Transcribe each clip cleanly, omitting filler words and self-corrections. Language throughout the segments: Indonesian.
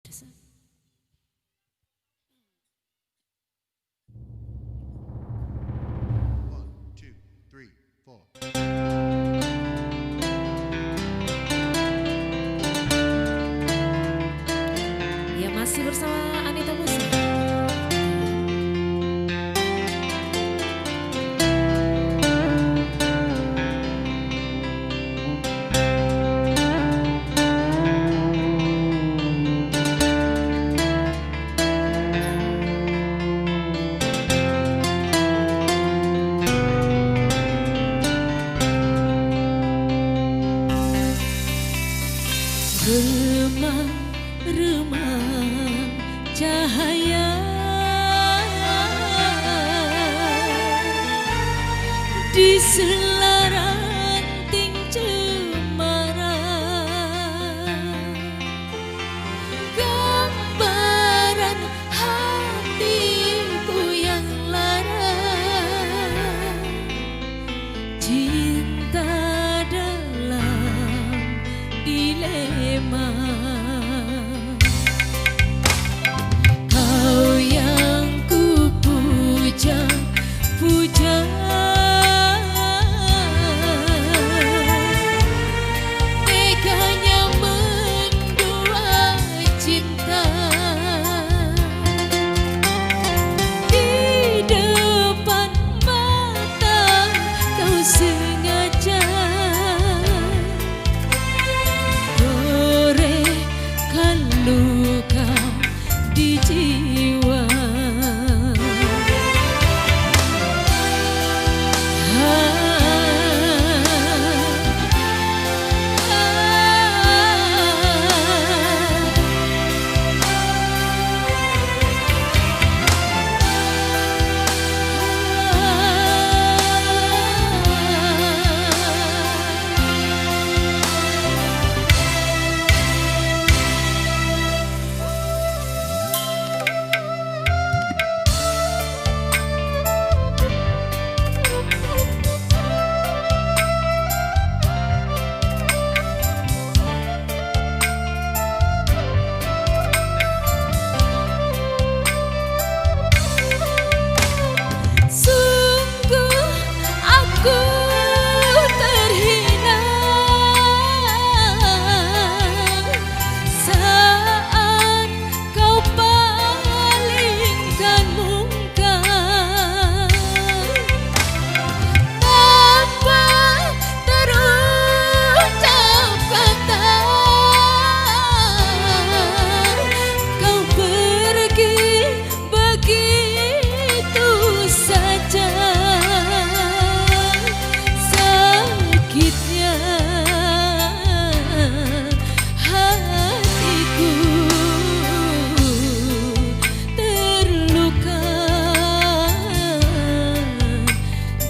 One, two, three, four. Ya masih bersama Anita Musa. Remang-remang cahaya di sela ranting cemara, gambaran hatiku yang lara, cinta dalam dilema. Kau yang ku puja, teganya mendua cinta. Di depan mata kau sengaja gorekan luka di jiwa.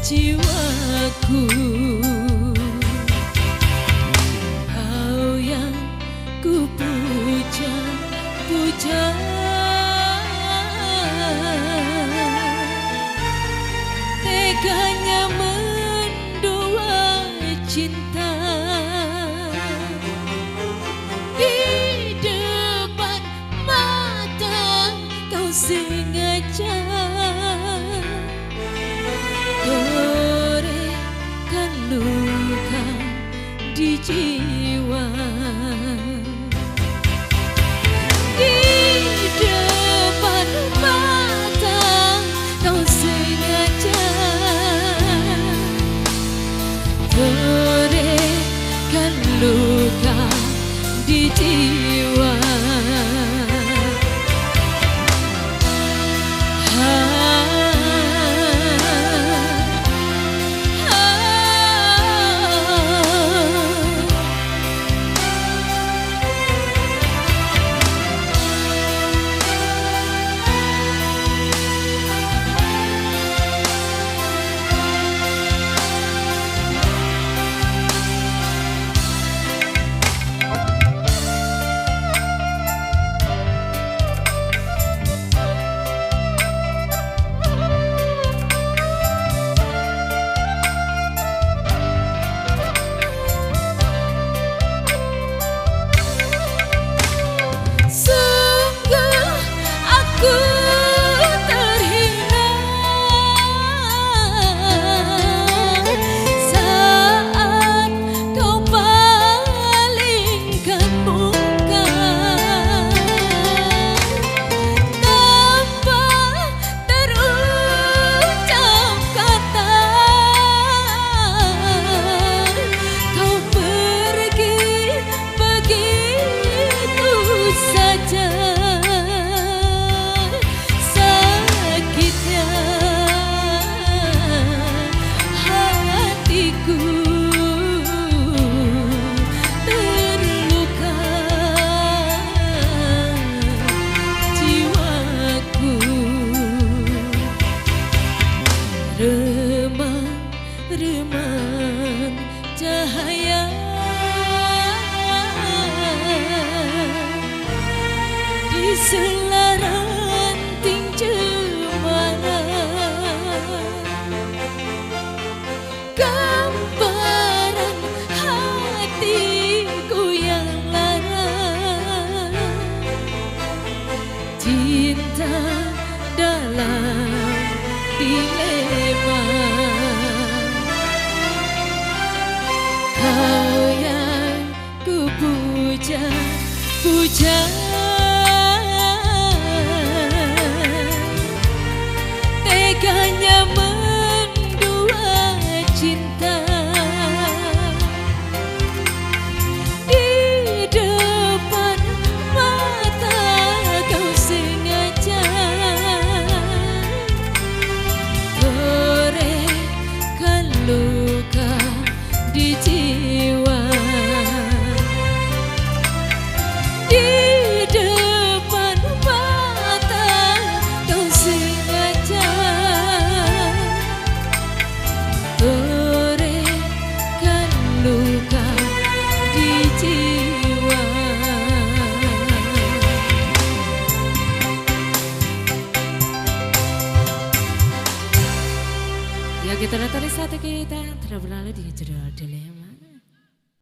Jiwaku, kau yang ku puja, teganya mendua cinta. Di depan mata kau sengaja gorekan luka di jiwa. Di depan mata kau sengaja gorekan luka di jiwa. selaranting cemara, gambaran hatiku yang lara, cinta dalam dilema. Kau yang ku puja, puja, teganya mendua cinta. Di depan mata kau sengaja gorekan luka di jiwa. Di depan mata kau sengaja gorekan luka di jiwa. Ya, kita nonton satu kita terlalu lama di judul